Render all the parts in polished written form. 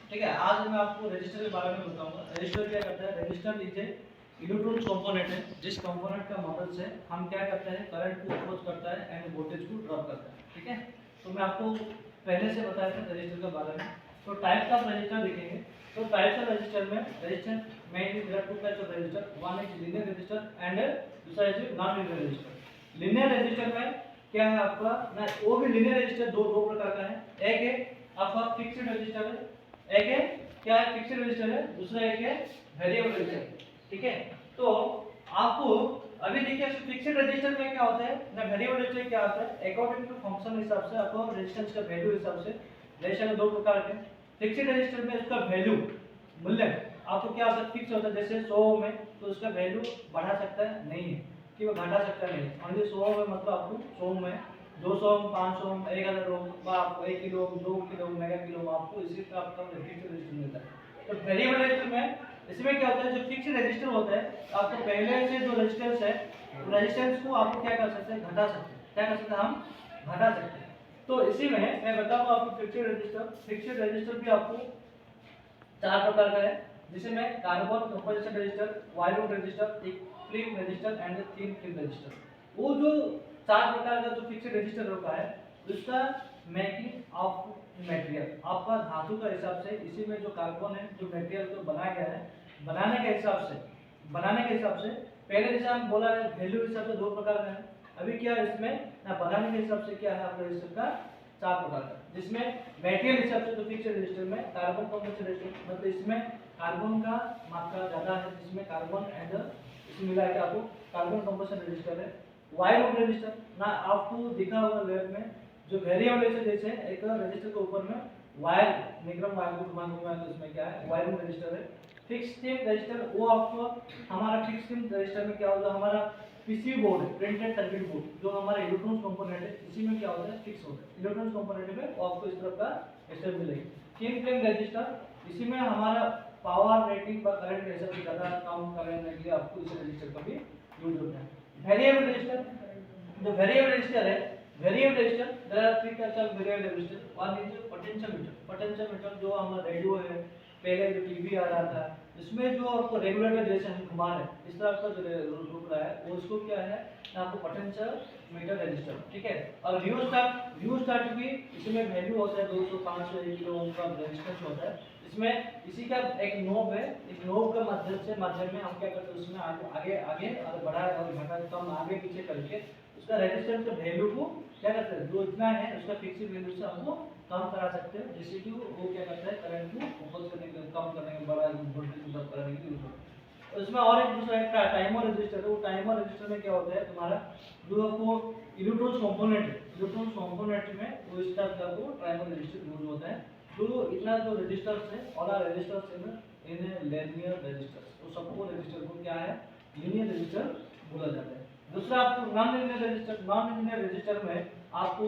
ठीक है। आज मैं आपको रजिस्टर के बारे में बताऊंगा। रजिस्टर क्या करता है? Register is a electronic component है, जिस कंपोनेंट का मदद से हम क्या करते हैं, करंट को अप्रोच करता है एंड वोल्टेज को ड्रॉप करता है। ठीक है। तो मैं आपको पहले से बताया था रजिस्टर के बारे में। तो टाइप्स ऑफ रजिस्टर देखेंगे। तो टाइप्स ऑफ रजिस्टर में register mainly there are two types of register, one is linear register and दूसरा is non linear register. Linear register में क्या है आपका ना, वो भी लीनियर रजिस्टर दो प्रकार का है। एक है आपका फिक्स्ड रजिस्टर है, एक है क्या है, फिक्स्ड रजिस्टर है, दूसरा एक है वेरिएबल रजिस्टर। ठीक है। तो आपको अभी देखिए फिक्स्ड रजिस्टर में क्या होता है ना, वेरिएबल रजिस्टर क्या होता है, अकॉर्डिंग टू फंक्शन हिसाब से आपको रेजिस्टेंस का वैल्यू हिसाब से रजिस्टर दो प्रकार के। फिक्स्ड रजिस्टर में उसका वैल्यू मूल्य आपको क्या होता है, फिक्स होता है। जैसे 100 ओम है तो उसका वैल्यू बढ़ा सकता है नहीं है कि वो घटा सकता नहीं है। ओनली 100 ओम है मतलब आपको 100 ओम है, 200 ओम, 500 ओम, 1000 ओम, आपको 1 kilo ohm, 2 kilo ohm, mega kilo ohm, आपको इसी का आपका फिक्स्ड रजिस्टर मिलता है। तो वेरिएबल रजिस्टर में इसमें क्या होता है, जो फिक्स्ड रजिस्टर होता है आपको पहले से जो रेजिस्टेंस है, रेजिस्टेंस को आपको क्या कर सकते हैं, घटा सकते हैं। क्या कर सकते हैं, हम घटा सकते हैं। तो इसी में मैं बताऊंगा आपको फिक्स्ड रजिस्टर। फिक्स्ड रजिस्टर भी आपको चार प्रकार का है, जिसमें carbon composition register, wireless register, एक फिल्म रजिस्टर एंड तीन फिल्म रजिस्टर। वो जो चार प्रकार का जो फिक्स्ड रजिस्टर होता है उसका मेकिंग ऑफ मटेरियल आपका धातु का हिसाब से, इसी में जो कार्बन है जो मटेरियल को बनाया गया है, बनाने के हिसाब से पहले जैसे हम बोला है वैल्यू हिसाब से दो प्रकार का है। अभी क्या है इसमें ना, बनाने के हिसाब से क्या है आपका रजिस्टर का चार प्रकार का, जिसमें मटेरियल हिसाब से तो फिक्स्ड रजिस्टर में कार्बन कंपोजिशन रजिस्टर मतलब इसमें कार्बन का मात्रा ज्यादा है, जिसमें कार्बन एंड इसमें मिला के आपको कार्बन कंपोजिशन रजिस्टर है। वायर रजिस्टर ना आपको दिखा होगा लैब में, जो वेरिएबल रजिस्टर जैसे एक रजिस्टर के ऊपर में वायर निक्रम वायर को घुमा घुमा के उसमें क्या है वायर रजिस्टर है। फिक्स्ड टिम रजिस्टर वो आपको हमारा फिक्स्ड टिम रजिस्टर में क्या होगा, हमारा पीसीबी बोर्ड है, प्रिंटेड सर्किट बोर्ड, जो हमारा इलेक्ट्रॉनिक्स कंपोनेंट है, इसी में क्या होता है फिक्स होता है। इलेक्ट्रॉनिक्स कंपोनेंट में वो आपको इस तरह का रजिस्टर मिलेगी। थिन फिल्म रजिस्टर इसी में हमारा पावर रेटिंग पर करंट के हिसाब से ज्यादा काम करने के लिए आपको इस रजिस्टर का भी यूज होता है। वेरिएबल रजिस्टर, जो वेरिएबल रजिस्टर है, variable resistor there are three types of variable resistor. One is potentiometer, potentiometer जो हमारा रेडियो है, पहले जो टीवी आ रहा था, इसमें जो आपको रेगुलेटर जैसे हम घुमा रहे हैं इस तरह का जो रुक रहा है वो उसको क्या है आपको पोटेंशियोमीटर रजिस्टर। ठीक है। और रियोस्टेट भी इसमें वैल्यू होता है 200, 500, 1 किलो ओम का रेजिस्टेंस होता है। इसमें इसी का एक नोब है, इस नोब के माध्यम में हम क्या करते हैं उसमें आगे आगे और बढ़ा और घटा कम आगे पीछे करके उसका रेजिस्टेंस के वैल्यू को क्या करते हैं, जो इतना है उसका फिक्स्ड वैल्यू से हमको कम करा सकते हैं, जिससे कि वो क्या करता है करंट को फोकस करने के कम करने के बड़ा वोल्टेज ड्रॉप करने के लिए यूज होता है। और इसमें और एक दूसरा एक टाइमर रजिस्टर है। वो टाइमर रजिस्टर में क्या होता है तुम्हारा जो आपको इलेक्ट्रॉनिक्स कंपोनेंट है, इलेक्ट्रॉनिक्स कंपोनेंट में वो इस टाइप का वो टाइमर रजिस्टर यूज होता है। जो इतना जो रजिस्टर्स है और रजिस्टर्स है ना, इन्हें लीनियर रजिस्टर्स, तो सबको रजिस्टर को क्या है लीनियर रजिस्टर बोला जाता है। दूसरा आपको non linear register, non linear register में आपको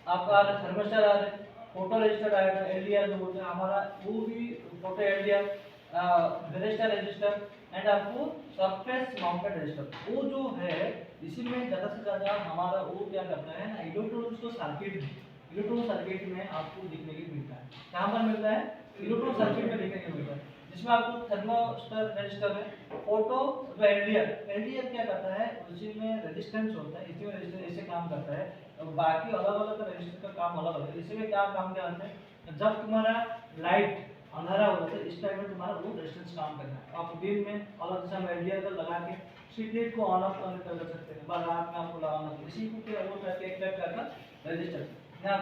आपका थर्मिस्टर आ रहा है, फोटो रजिस्टर आएगा, एलडीआर जो बोलते हैं हमारा, वो भी photo LDR, register register and आपको सरफेस माउंटेड रजिस्टर। वो जो है इसी में ज्यादा से ज्यादा हमारा वो क्या करता है ना, इलेक्ट्रॉनिक्स को सर्किट में आपको देखने को मिलता है। कहाँ पर मिलता है, इलेक्ट्रॉनिक सर्किट में देखने को मिलता है, जिसमें आपको थर्मिस्टर रजिस्टर है, फोटो जो एलडीआर क्या करता है उसी में रेजिस्टेंस होता है, इसी में रेजिस्टेंस ऐसे काम करता है। बाकी अलग अलग रजिस्टर का काम अलग अलग है। इसमें क्या काम करते हैं, जब तुम्हारा लाइट अंधेरा हो जाता है इस टाइम में तुम्हारा वो रेजिस्टेंस काम करना है। आप दिन में अलग से हम एलडीआर का लगा के स्ट्रीट को ऑन ऑफ कर सकते हैं, बस रात में आपको लगाना है, इसी को क्या वो करके एक टाइप का रजिस्टर ना।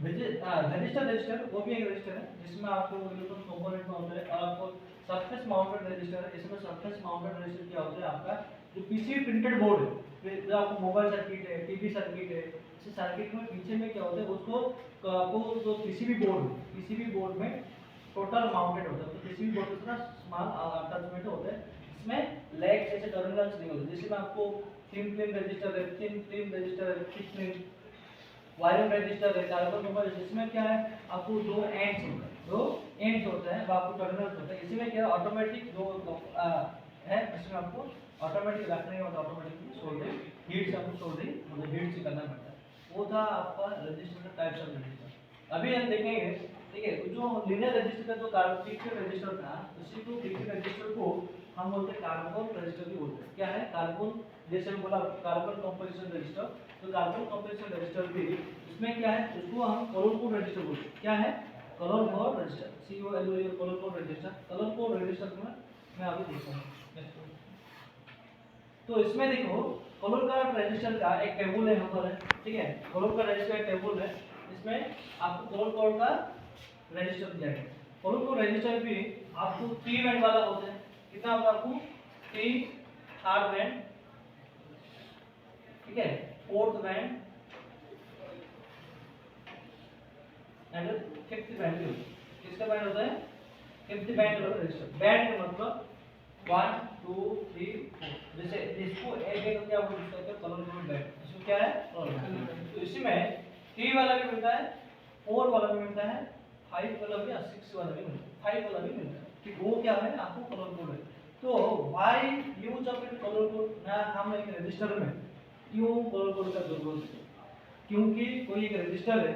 रजिस्टर वो भी एक रजिस्टर है जिसमें आपको इलेक्ट्रॉनिक कंपोनेंट में होता है। और आपको सरफेस माउंटेड रजिस्टर है, इसमें सरफेस माउंटेड रजिस्टर क्या होता है आपका जो पीसीबी प्रिंटेड बोर्ड है, जो आपको मोबाइल सर्किट है, टीवी सर्किट है, इस सर्किट में पीछे में क्या होता है उसको आपको जो पीसीबी बोर्ड में टोटल माउंटेड होता है। तो पीसीबी बोर्ड में थोड़ा स्मॉल अटैचमेंट होता है, इसमें लैग जैसे टर्मिनल्स नहीं होते। जैसे में आपको थिन फिल्म रजिस्टर है, थिन फिल्म रजिस्टर है, थिक फिल्म वायरलेस रजिस्टर है, कार्बन मोबाइल, इसमें क्या है आपको दो एंड्स होता है, वो आपको टर्मिनल्स होता है। इसमें क्या ऑटोमेटिक जो है इसमें आपको ऑटोमेटिक रखने के बाद ऑटोमेटिकली सोल्डरिंग हीट से आपको सोल्डरिंग मतलब हीट से करना पड़ता है। वो था आपका रजिस्टर का टाइप्स ऑफ रजिस्टर। अभी हम देखेंगे, ठीक है, जो लीनियर रजिस्टर का जो कार्बोक्सिलिक रजिस्टर था, उसी को क्लिक रजिस्टर को हम बोलते हैं कार्बन रजिस्टर भी बोलते हैं। क्या है कार्बन, जैसे हम बोला कार्बन कंपोजिशन रजिस्टर, तो कार्बन कंपोजिशन रजिस्टर भी इसमें क्या है, उसको हम कलर कोड रजिस्टर बोलते हैं। क्या है colour code register, COLOR colour code register. Colour code register में मैं अभी दिखाऊंगा। तो इसमें देखो कलर का रजिस्टर का एक टेबल है यहाँ पर है, ठीक है, कलर का रजिस्टर टेबल है, इसमें आपको कलर कोड का रजिस्टर दिया गया। कलर कोड रजिस्टर भी आपको 3 बैंड वाला होता है। कितना होगा आपको 3 थर्ड बैंड, ठीक है, fourth band and fifth band. किसका बैंड होता है, फिफ्थ बैंड वाला रजिस्टर। बैंड का मतलब 1 2 3 4, जैसे इसको एक एक क्या बोलते हैं कलर कोड बैंड, इसको क्या है कलर बैंड। तो इसी में 3 वाला भी मिलता है, 4 वाला भी मिलता है, 5 वाला भी, 6 वाला भी मिलता है, 5 वाला भी मिलता है। ठीक, वो क्या है आपको कलर कोड है। तो why use of colour code, ना हम एक रजिस्टर में क्यों कलर कोड का जरूरत है, क्योंकि कोई एक रजिस्टर है,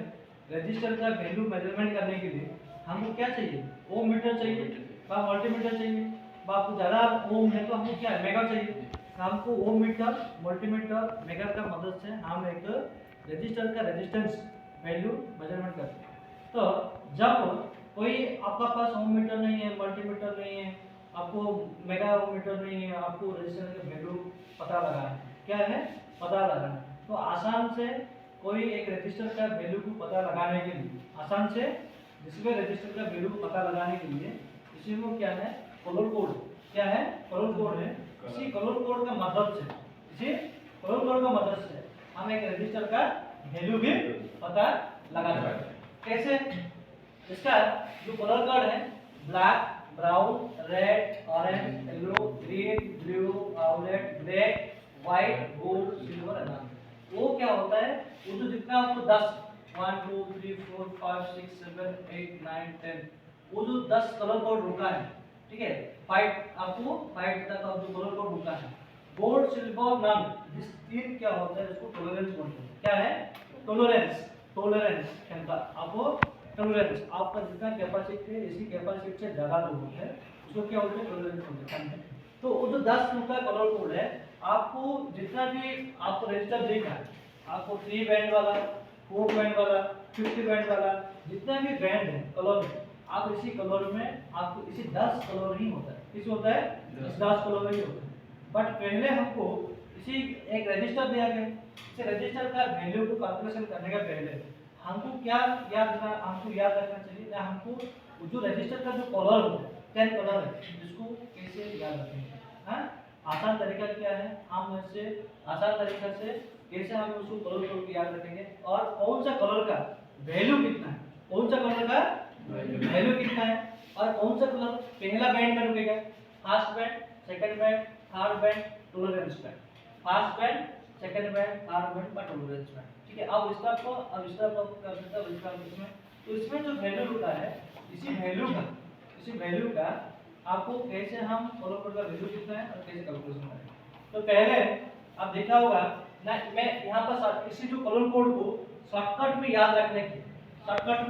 रजिस्टर का वैल्यू मेजरमेंट करने के लिए हमको क्या चाहिए, ओम मीटर चाहिए या मल्टीमीटर चाहिए। आपको ज़्यादा ओम है तो हमको क्या है मेगा चाहिए, हमको ओम मीटर मल्टीमीटर मेगा का मदद से हम एक रजिस्टर का रेजिस्टेंस वैल्यू मेजरमेंट करते हैं। तो जब कोई आपका पास ओम मीटर नहीं है, मल्टीमीटर नहीं है, आपको मेगा ओम मीटर नहीं है, आपको रेजिस्टेंस का वैल्यू पता लगाना है, क्या है पता लगाना है, तो आसान से कोई एक रजिस्टर का वैल्यू को पता लगाने के लिए, आसान से जिसमें रजिस्टर का वैल्यू को पता लगाने के लिए इसी में क्या है कलर कोड, क्या है कलर कोड है। इसी कलर कोड का मदद से, इसी कलर कोड का मदद से हम एक रजिस्टर का वैल्यू भी पता लगा सकते हैं। कैसे, इसका जो कलर कोड है black, brown, red, orange, yellow, green, blue, violet, grey, white, gold, silver है ना, वो क्या होता है, वो जो जितना आपको 10 1 2 3 4 5 6 7 8 9 10 वो जो 10 कलर कोड रुका है, ठीक है, 5 आपको 5 तक का जो कलर कोड रुका है, गोल्ड, सिल्वर, नन, इस तीन क्या होता है, इसको टॉलरेंस बोलते हैं। क्या है टॉलरेंस, टॉलरेंस क्षमता, आपको टॉलरेंस आपका जितना कैपेसिटी है, इसी कैपेसिटी से ज्यादा जो होता है उसको क्या बोलते हैं टॉलरेंस बोलते हैं। तो वो जो 10 रुका कलर कोड है, आपको जितना भी आपको रजिस्टर देखा है, आपको 3 बैंड वाला, 4 बैंड वाला, 50 बैंड वाला, जितना भी बैंड है कलर में, आप इसी कलर में आपको इसी 10 कलर ही होता है, किस होता है इस 10 कलर ही होता है। बट पहले हमको इसी एक रजिस्टर दिया गया, इस रजिस्टर का वैल्यू को कैलकुलेशन करने का पहले हमको क्या याद रखना, हमको याद रखना चाहिए या हमको जो रजिस्टर का जो कलर होता है 10 कलर है, इसको कैसे याद रखेंगे। हाँ, आसान तरीका क्या है, हम इससे आसान तरीका से कैसे हम उसको कलर कोड को याद रखेंगे और कौन सा कलर का वैल्यू कितना है, कौन सा कलर का वैल्यू कितना है और कौन सा कलर पहला बैंड में रुकेगा, first band, second band, third band, tolerance band, first band, second band, third band और टॉलरेंस बैंड। ठीक है, अब इसका को अब इसका को कर देता हूं, इसका इसमें तो इसमें जो वैल्यू होता है, इसी वैल्यू का आपको कैसे हम कलर कोड का वैल्यू कितना है और कैसे कैलकुलेशन करेंगे। तो पहले आप देखा होगा ना, मैं यहाँ पर इसी जो कलर कोड को शॉर्टकट में याद रखने के, शॉर्टकट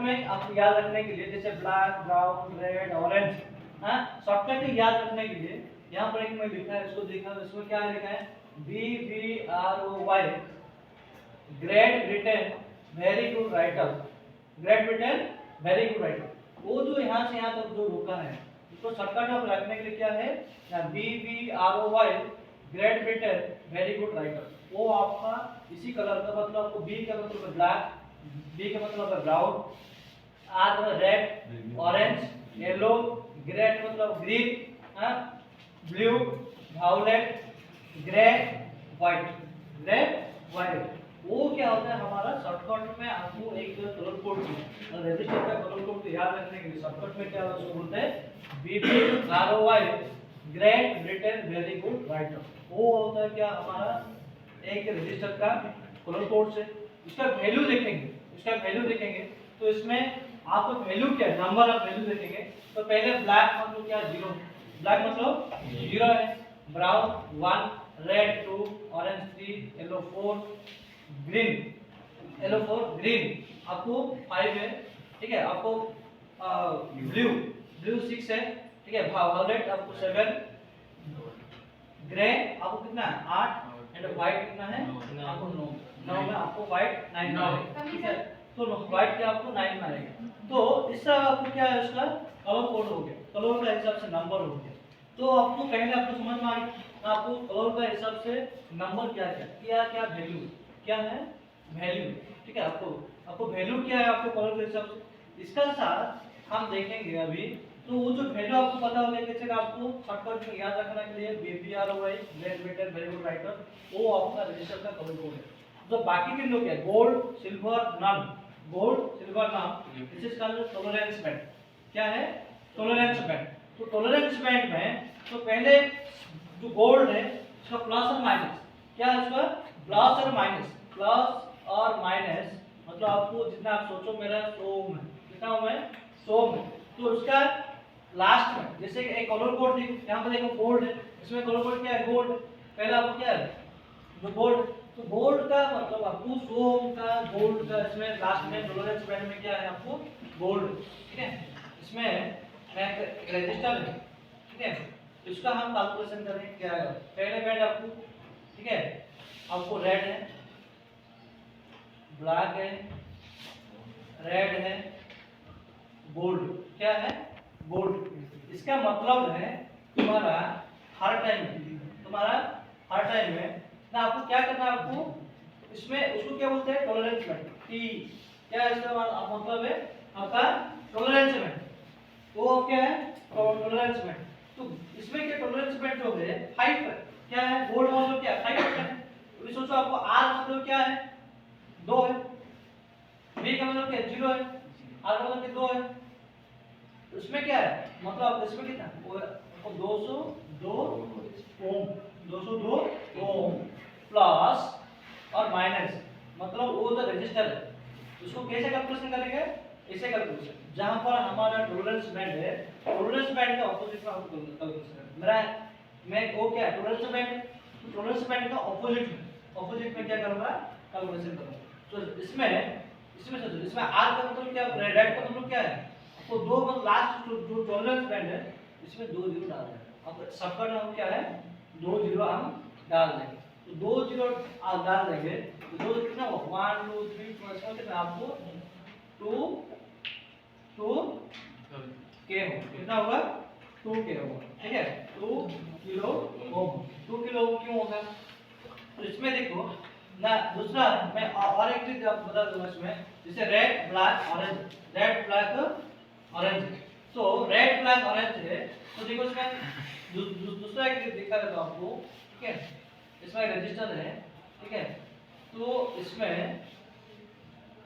में आपको याद रखने के लिए, जैसे ब्लैक, ब्राउन, रेड, ऑरेंज, हाँ शॉर्टकट में याद रखने के लिए यहाँ पर एक मैं लिखा है, इसको देखा तो इसमें क्या लिखा है BBROY, great Britain very good writer, great Britain very good writer. वो जो यहाँ से यहाँ तक जो रुका है उसको शॉर्टकट में रखने के लिए क्या है BBROY, great Britain very good writer. वो आपका इसी कलर का मतलब आपको B का मतलब ब्लैक, B का मतलब ब्राउन, R का रेड, ऑरेंज, येलो, ग्रे मतलब green, blue, violet, grey, white. वो क्या होता है हमारा शॉर्टकट में आपको एक कलर कोड और रजिस्टर का कलर कोड याद रखने के लिए शॉर्टकट में क्या उसको बोलते हैं BBROY, great Britain very good writer. वो होता है क्या हमारा एक रजिस्टर का कलर कोड से इसका वैल्यू देखेंगे, तो इसमें आपको वैल्यू क्या है, नंबर ऑफ वैल्यू देखेंगे। तो पहले ब्लैक मतलब क्या 0, ब्लैक मतलब 0 है, brown 1, red 2, orange 3, yellow 4, green आपको 5 है, ठीक है। आपको ब्लू 6 है, ठीक है। वायलेट आपको 7, ग्रे आपको कितना है 8 एंड व्हाइट कितना है आपको 9 में आपको व्हाइट 9 मारेगा, ठीक है। तो व्हाइट के आपको 9 मारेगा। तो इस तरह आपको क्या है उसका कलर कोड हो गया, कलर का हिसाब से नंबर हो गया। तो आपको पहले आपको समझ में आ गया आपको कलर का हिसाब से नंबर क्या क्या क्या वैल्यू क्या है वैल्यू, ठीक है। आपको वैल्यू क्या है आपको कलर के हिसाब से। इसका साथ हम देखेंगे अभी। तो वो जो वैल्यू आपको पता होगा कैसे आपको शॉर्टकट में याद रखने के लिए BVRY black metal variable writer वो आपका रजिस्टर का कलर कोड है। तो बाकी के लोग है gold silver none, gold silver none this is called tolerance band. क्या है टॉलरेंस बैंड। तो टॉलरेंस बैंड में तो पहले जो गोल्ड है उसका प्लस और माइनस क्या है उसका प्लस और माइनस, प्लस और माइनस मतलब आपको जितना आप सोचो मेरा 100 में कितना हूं मैं 100 में। तो उसका लास्ट में जैसे एक कलर कोड यहाँ पर देखो गोल्ड है, इसमें कलर कोड क्या है गोल्ड। पहले आपको क्या है जो गोल्ड, तो गोल्ड का मतलब आपको 100 का गोल्ड का इसमें लास्ट में टॉलरेंस बैंड में क्या है आपको गोल्ड, ठीक है। इसमें एक रजिस्टर है, ठीक है। इसका हम कैलकुलेशन करेंगे क्या है। पहले बैंड आपको, ठीक है, आपको रेड है, ब्लैक है, रेड है, गोल्ड क्या है गोल्ड। इसका मतलब है तुम्हारा हर टाइम में ना आपको क्या करना है आपको इसमें उसको क्या बोलते हैं टॉलरेंस बैंड टी। क्या इसका मतलब है आपका टॉलरेंस बैंड। वो क्या है टॉलरेंस बैंड। तो इसमें क्या टॉलरेंस बैंड जो है 5 है, क्या है गोल्ड मतलब क्या 5% है। तो सोचो आपको आर मतलब क्या है 2 है, बी का मतलब क्या 0 है, आर का मतलब 2 है। उसमें क्या है मतलब इसमें कितना वो 202 ओम प्लस और माइनस मतलब वो जो रजिस्टर है उसको कैसे कैलकुलेशन करेंगे ऐसे कैलकुलेशन जहां पर हमारा टॉलरेंस बैंड है, टॉलरेंस बैंड के ऑपोजिट में आपको कैलकुलेशन करना मेरा मैं वो क्या टॉलरेंस बैंड, तो टॉलरेंस बैंड का ऑपोजिट में क्या करूंगा कैलकुलेशन करूंगा। तो इसमें सोचो इसमें आर का मतलब क्या रेड का मतलब क्या है तो दो मतलब लास्ट जो टॉलरेंस बैंड है इसमें 2 जीरो डाल देंगे। अब सबका नाम क्या है 2 जीरो हम डाल देंगे। तो 2 जीरो डाल देंगे तो 2 कितना होगा 1 2 3 प्लस कितना आपको 2 के हो कितना होगा 2 के होगा, ठीक है। 2 किलो ओम 2 किलो ओम क्यों होगा। तो इसमें देखो ना दूसरा मैं और एक चीज आपको बता दूंगा इसमें जैसे red black orange, red black orange. तो रेड ब्लैक ऑरेंज है तो देखो इसमें दूसरा एक चीज दिखा देता हूं आपको, ठीक है। इसमें रजिस्टर है, ठीक है। तो इसमें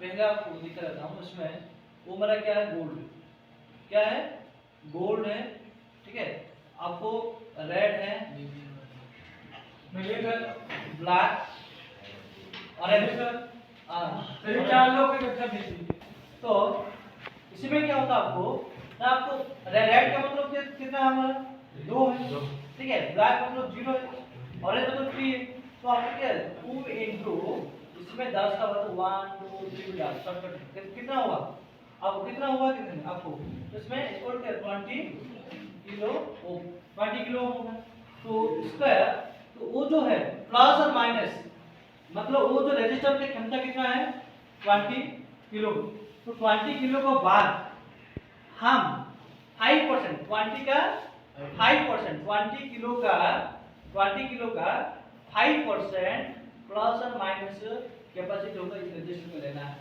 पहले आपको दिखा देता हूं इसमें वो मेरा क्या है गोल्ड, क्या है गोल्ड है, ठीक है। आपको रेड है ब्लैक ऑरेंज चार लोग तो इसी में क्या होता है आपको ना आपको रेड का मतलब कितना हमारा 2 है, ठीक है। ब्लैक का मतलब 0 है, ऑरेंज मतलब 3 है। तो आपको क्या 2 इनटू इसमें 10 का मतलब 1 2 3 डाल शॉर्टकट कितना होगा आपको कितना होगा कितने आपको तो इसमें इक्वल क्या 20 किलो ओम 20 किलो ओम होगा। तो स्क्वायर तो वो जो है प्लस और माइनस मतलब वो जो रजिस्टर की क्षमता कितना है 20 किलो। तो 20 किलो के बाद हम 5% 20 का 5% 20 किलो का 5% प्लस और माइनस कैपेसिटी होगा इस रजिस्टर को लेना है,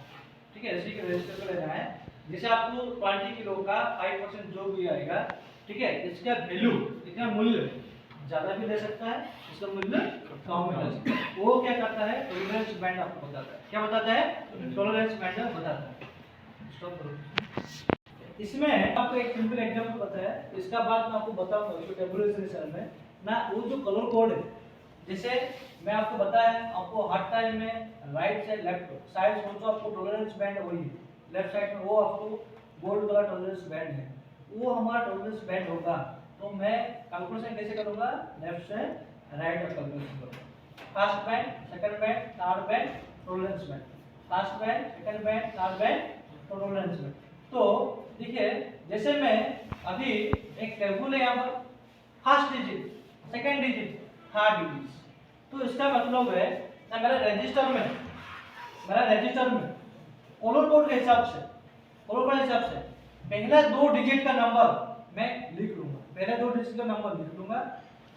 ठीक है। इसी के रजिस्टर को लेना है जैसे आपको 20 किलो का 5% जो भी आएगा, ठीक है। इसका वैल्यू इसका मूल्य ज्यादा भी ले सकता है इसका मूल्य कम भी ले सकता है। वो क्या करता है टॉलरेंस बैंड आपको बताता है, क्या बताता है टॉलरेंस बैंड बताता है। स्टॉप करो। इसमें आपको एक सिंपल एग्जांपल बताया इसका बाद मैं आपको बताऊंगा इसको टेबुलर सेल में ना वो जो कलर कोड है जैसे मैं आपको बताया आपको हर टाइम में राइट से लेफ्ट साइड सोचो आपको टॉलरेंस बैंड वही है लेफ्ट साइड में वो आपको गोल्ड वाला टॉलरेंस बैंड है वो हमारा टॉलरेंस बैंड होगा। तो मैं कैलकुलेशन कैसे करूंगा लेफ्ट से राइट तक कैलकुलेशन करूंगा first band second band third band tolerance band fast band, second band, third band, tolerance band. तो देखिए जैसे मैं अभी एक टेबल है यहाँ पर, first digit, second digit, third digit, तो इसका मतलब है ना मेरा रजिस्टर में कॉलर कोड के हिसाब से पहला दो डिजिट का नंबर मैं लिख लूंगा, पहले दो डिजिट का नंबर लिख लूंगा,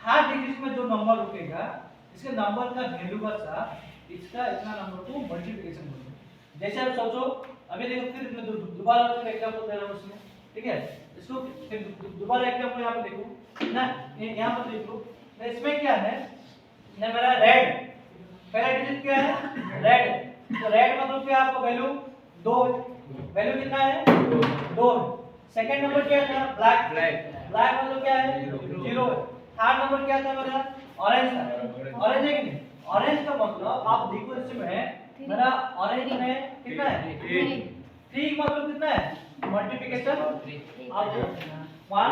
थर्ड डिजिट में जो नंबर रुकेगा इसके नंबर का वैल्यू का साथ इसका इतना नंबर को मल्टीप्लिकेशन करूंगा। जैसे आप सोचो, अभी देखो फिर मैं दोबारा फिर एग्जांपल दे रहा हूं इसमें, ठीक है, इसको फिर दोबारा एग्जांपल यहाँ पे देखो ना, यहाँ पर देख लो ना, इसमें क्या है ना मेरा रेड, पहला डिजिट क्या है रेड, तो रेड मतलब क्या आपका वैल्यू 2, वैल्यू कितना है 2। सेकंड नंबर क्या था ब्लैक मतलब क्या है 0 है। थर्ड नंबर क्या था मेरा ऑरेंज था, ऑरेंज है कि नहीं, ऑरेंज का मतलब आप देखो इसमें मेरा ऑरेंज में कितना है 3 मतलब कितना है मल्टीप्लिकेशन आप 1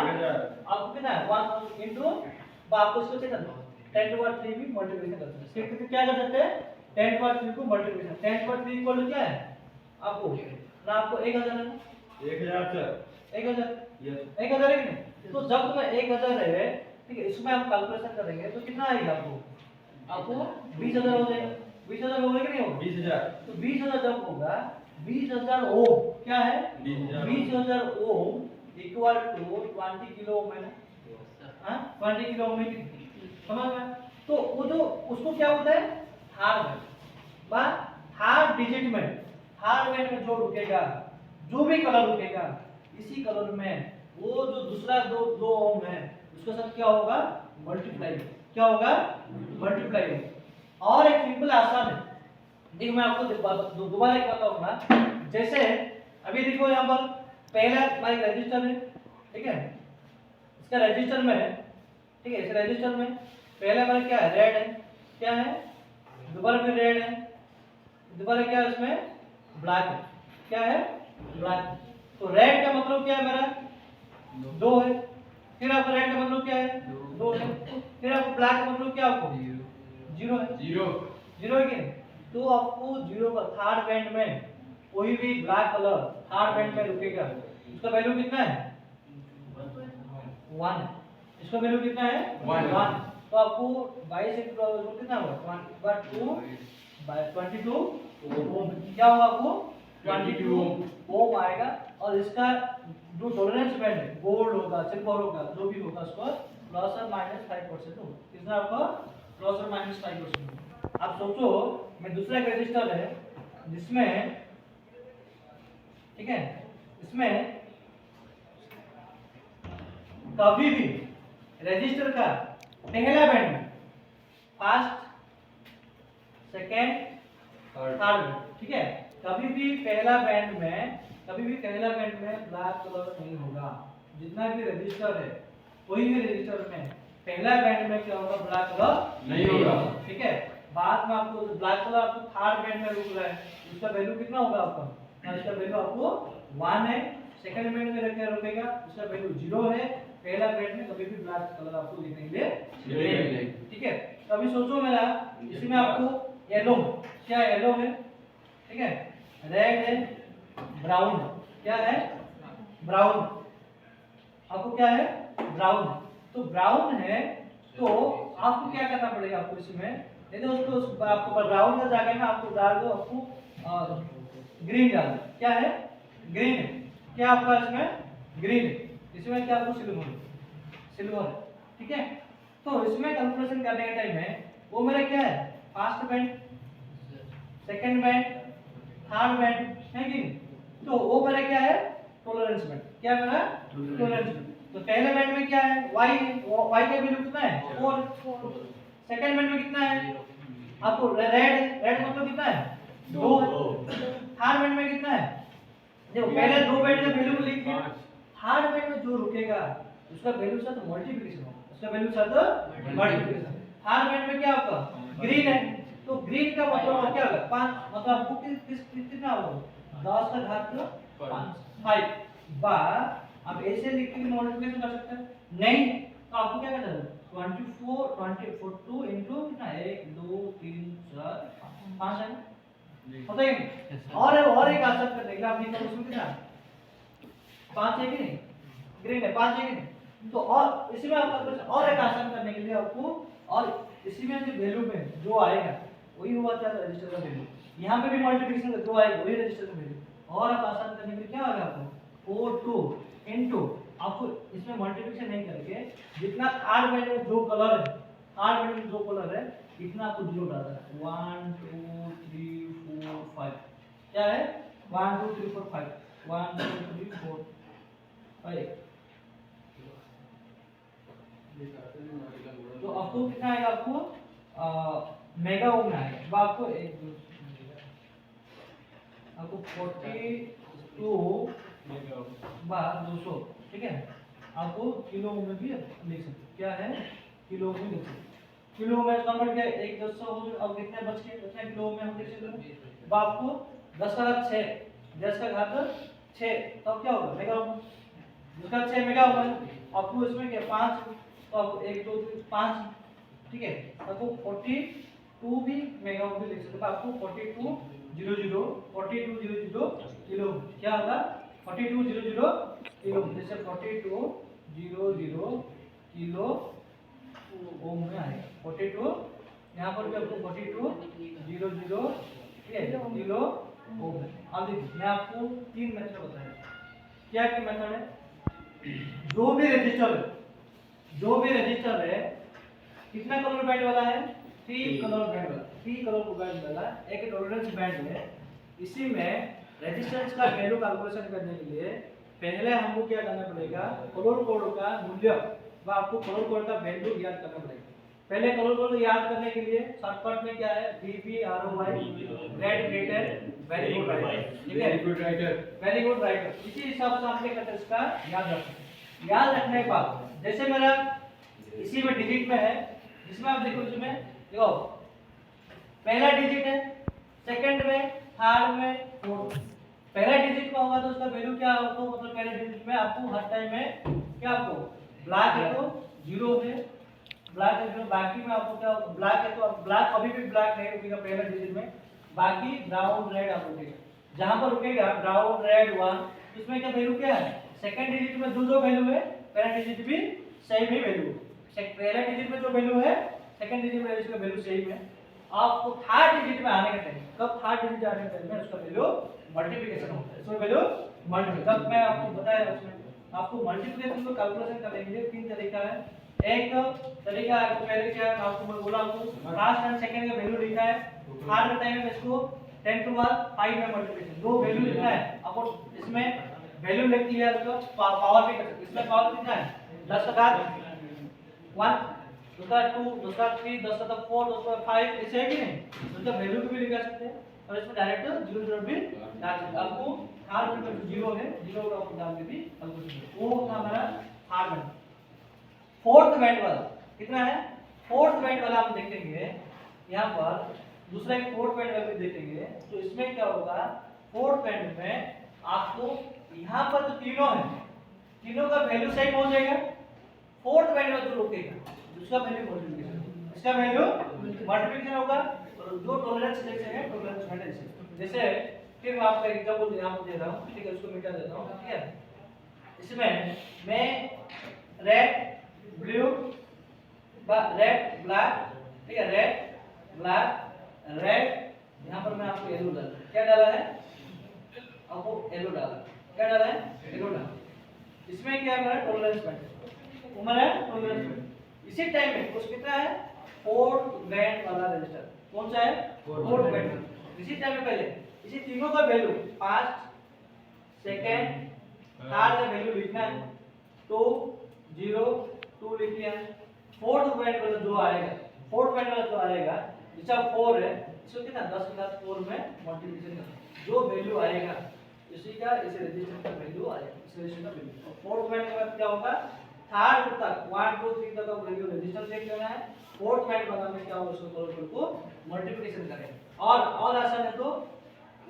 आपको कितना है 1 इनटू आपको इसको कितना 10 टू पावर 3 भी मल्टीप्लिकेशन कर सकते हैं। फिर क्या कर सकते हैं 10 टू पावर 3 को multiplication, 10 to power 3 equal to क्या है आपको ना, आपको 1000 है ना, 1000 सर 1000 है कि नहीं, तो जब तुम्हें 1000 है ठीक है, इसमें हम कैलकुलेशन करेंगे तो कितना आएगा आपको 20000 हो जाएगा, 20000 होगा कि नहीं होगा 20000, तो 20000 जब होगा 20000 ओम क्या है 20000 ohm equal to 20 kilo ohm है ना, हां 20 किलो ओम में समझ में, तो वो जो उसको क्या होता है हार्ड बैंड बा हार्ड डिजिट में, हार्ड बैंड में जो रुकेगा जो भी कलर रुकेगा इसी कलर में वो जो दूसरा दो ओम है उसके साथ क्या होगा मल्टीप्लाई, क्या होगा मल्टीप्लाई होगा। और एक सिंपल आसान है, देखो मैं आपको दोबारा एक बताऊंगा, जैसे अभी देखो यहाँ पर पहला हमारा रजिस्टर है, ठीक है, इसका रजिस्टर में है, ठीक है, इस रजिस्टर में पहला हमारा क्या है रेड है, क्या है दोबारा फिर रेड है, दोबारा क्या है इसमें ब्लैक है, क्या है ब्लैक, तो रेड का मतलब क्या है मेरा 2 है, फिर आपका रेड का मतलब क्या है 2 है, फिर आपको ब्लैक का मतलब क्या आपको 0 है, 0 है कि नहीं, तो आपको 0 का थर्ड बैंड में कोई भी ब्लैक कलर थर्ड बैंड में रुकेगा उसका वैल्यू कितना है 1 है, इसका वैल्यू कितना है 1, तो आपको 22 इंटू कितना होगा 2 बाय 22 ओम, क्या होगा आपको 22 ओम आएगा, और इसका जो टॉलरेंस बैंड है गोल्ड होगा सिल्वर होगा जो भी होगा उसको प्लस और माइनस 5% होगा, कितना आपका प्लस और माइनस 5% होगा। आप सोचो मैं दूसरा एक रजिस्टर है जिसमें ठीक है, इसमें कभी भी रजिस्टर का पहला बैंड में फर्स्ट सेकंड थर्ड बैंड, ठीक है, कभी भी पहला बैंड में ब्लैक कलर नहीं होगा, जितना भी रजिस्टर है कोई भी रजिस्टर में पहला बैंड में क्या होगा ब्लैक कलर नहीं होगा, ठीक है, बाद में आपको ब्लैक कलर आपको थर्ड बैंड में रुक रहा है उसका वैल्यू कितना होगा आपका, इसका वैल्यू आपको 1 है, सेकंड बैंड में रुकेगा उसका वैल्यू 0 है, पहला बैंड में कभी भी ब्लैक कलर आपको दिखने के लिए मिलेगा, ठीक है। तो अभी सोचो मेरा इसमें आपको येलो, क्या येलो है, ठीक है, रेड है, ब्राउन, क्या है ब्राउन, आपको क्या है ब्राउन, तो ब्राउन है तो आपको क्या करना पड़ेगा आपको इसमें, यदि उसको आपको ब्राउन का जगह में आपको डाल दो आपको ग्रीन डाल, क्या है ग्रीन है, क्या आपका इसमें ग्रीन है, इसमें क्या आपको सिल्वर है, ठीक है, तो इसमें कैलकुलेशन करने के टाइम में वो मेरा क्या है first band second band third band है कि नहीं, तो वो मेरा क्या है टॉलरेंस बैंड, क्या मेरा टॉलरेंस बैंड, तो पहले बैंड में क्या है y है, y का वैल्यू कितना है 4, सेकंड बैंड में कितना है आपको रेड मतलब कितना है 2, थर्ड बैंड में कितना है देखो पहले दो बैंड का वैल्यू लिख दिया, थर्ड बैंड में जो रुकेगा उसका वैल्यू साथ मल्टीप्लिकेशन होगा, उसका वैल्यू साथ मल्टीप्लिकेशन, थर्ड बैंड में क्या आपका ग्रीन है, तो ग्रीन का मतलब क्या होगा 5, मतलब आपको कितना होगा 10 का घात 5 बा, आप ऐसे लिख के मल्टीप्लिकेशन कर सकते हैं, नहीं तो आपको क्या करना है 24 2 इनटू कितना 1 2 3 4 5 है, होता है कि नहीं? और एक आसान करने के लिए आप देखो उसमें कितना 5 है कि नहीं, ग्रीन है 5 है कि नहीं, तो और इसी में आपका और एक आसान करने के लिए आपको और इसी में जो वैल्यू में जो आएगा वही हुआ था रजिस्टर का वैल्यू, यहाँ पे भी मल्टीप्लिकेशन जो आएगा वही रजिस्टर का वैल्यू, और आप आसान करने के लिए क्या होगा आपको 4 2 इनटू आपको इसमें मल्टीप्लिकेशन नहीं करके जितना थर्ड बैंड में जो कलर है, थर्ड बैंड में जो कलर है इतना आपको जीरो डालना है 1 2 3 4 5 क्या है 1 2 3 4 5 1 2 3 4 5 तो आपको कितना आएगा आपको मेगा ओम में आएगा, अब आपको एक आपको 42 बार 200 ठीक है, आपको किलो ओम में भी लिख सकते क्या है किलो ओम में लिख सकते, किलो में कन्वर्ट किया 1 10 हो गया, अब कितने बच गए कितने किलो में हम लिख सकते, अब आपको 10 का घात 6 10 का घात 6 तब क्या होगा मेगा ओम, 10 का 6 मेगा ओम है, आपको इसमें क्या 5 तो आपको 1 2 3 5 ठीक है, आपको 42 भी मेगा ओम भी लिख सकते, आपको 4200 किलो क्या होगा 4200 किलो, जैसे 4200 किलो ओम में आएगा 42 यहाँ पर भी आपको 4200 ठीक है किलो ओम है। अब देखिए मैं आपको 3 मेथड बताया, क्या क्या मेथड है, जो भी रजिस्टर है कितना कलर बैंड वाला है 3 कलर बैंड वाला, 3 कलर बैंड वाला एक टॉलरेंस बैंड है, इसी में रेजिस्टेंस का वैल्यू कैलकुलेशन करने के लिए पहले हमको क्या करना पड़ेगा कलर कोड का मूल्य व आपको कलर कोड का वैल्यू याद करना पड़ेगा। पहले कलर कोड याद करने के लिए शॉर्टकट में क्या है VBROY red greater very good writer, ठीक है वेरी गुड राइटर, इसी हिसाब से आपने करते इसका याद रखना, याद रखने के बाद जैसे मेरा इसी में डिजिट में है जिसमें आप देखो इसमें देखो पहला डिजिट है सेकंड में थर्ड में फोर्थ, पहला डिजिट में होगा तो उसका वैल्यू क्या होगा मतलब पहले डिजिट में आपको हर टाइम में क्या आपको ब्लैक है तो 0 है, ब्लैक है तो बाकी में आपको क्या ब्लैक है तो ब्लैक कभी भी ब्लैक नहीं रुकेगा पहला डिजिट में, बाकी ब्राउन रेड आप रुकेगा, जहां पर रुकेगा ब्राउन रेड 1 इसमें क्या वैल्यू क्या है सेकंड डिजिट में जो वैल्यू है पहला डिजिट भी सेम ही वैल्यू, पहला डिजिट में जो वैल्यू है सेकंड डिजिट में इसका वैल्यू सेम है, आपको थर्ड डिजिट में आने का टाइम कब थर्ड डिजिट आने का टाइम में उसका वैल्यू मल्टीप्लिकेशन होता है, इसमें वैल्यू मल्टीप्लिकेशन जब मैं आपको बताया उसमें आपको मल्टीप्लिकेशन को कैलकुलेशन करने के लिए 3 तरीका है, एक तरीका आपको पहले क्या है आपको मैं बोला आपको फर्स्ट एंड सेकंड का वैल्यू लिखा है, थर्ड का टाइम में इसको 10 टू 5 में मल्टीप्लिकेशन दो वैल्यू लिखना है, आपको इसमें वैल्यू लिख दिया तो पावर भी कर सकते, इसमें पावर कितना है 10 का घात 1 दूसरा 2 दूसरा 3 दूसरा 4 दूसरा 5 ऐसे है कि नहीं, उसका वैल्यू भी लिखा सकते हैं और इसमें डायरेक्ट 0 भी डाल सकते हैं, आपको थर्ड में 0 है 0 का आपको डाल के भी कैलकुलेशन वो था हमारा थर्ड बैंड। फोर्थ बैंड वाला कितना है, फोर्थ बैंड वाला हम देखेंगे यहाँ पर दूसरा एक फोर्थ बैंड वाला भी देखेंगे, तो इसमें क्या होगा फोर्थ बैंड में आपको यहाँ पर जो तीनों है तीनों का वैल्यू सेम हो जाएगा, फोर्थ बैंड में जो रुकेगा उसका वैल्यू मल्टीप्लिकेशन, इसका वैल्यू मल्टीप्लिकेशन होगा और जो टॉलरेंस जैसे है टॉलरेंस बैंड जैसे फिर मैं आपको एग्जांपल यहाँ पर दे रहा हूँ ठीक है, उसको मिटा देता हूँ ठीक है, इसमें मैं रेड ब्लू रेड ब्लैक ठीक है रेड ब्लैक रेड यहाँ पर मैं आपको येलो डाला, क्या डाला है आपको येलो डाला, क्या डाला है येलो डाला, इसमें क्या है टॉलरेंस बैंड उम्र है टॉलरेंस बैंड, इसी टाइम में कुछ कितना है फोर्थ बैंड वाला रजिस्टर कौन सा है फोर्थ बैंड, इसी टाइम में पहले इसी तीनों का वैल्यू फर्स्ट सेकंड थर्ड का वैल्यू लिखना है, तो 0 2 लिख लिया, फोर्थ बैंड वाला जो आएगा फोर्थ बैंड वाला जो आएगा जिसका 4 है इसको कितना 10 के साथ 4 में मल्टीप्लिकेशन करना, जो वैल्यू आएगा इसी का इस रजिस्टर का वैल्यू आएगा, इस रजिस्टर का वैल्यू फोर्थ बैंड के बाद क्या होगा थर्ड तक 1 2 3 तक का वैल्यू रजिस्टर देख लेना है, फोर्थ बैंड बनाने में क्या होगा उसको कलर को मल्टीप्लिकेशन करें और आसान है तो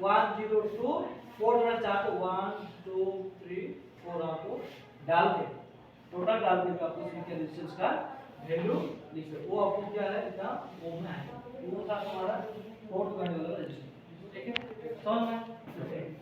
1 0 2 फोर्थ बैंड चाहे तो 1 2 3 4 आपको डाल के टोटल डाल के आपको इसके रेजिस्टेंस का वैल्यू लिख सकते, वो आपको क्या है इतना ओम है, वो था हमारा फोर्थ बैंड वाला रेजिस्टेंस। ठीक है समझ में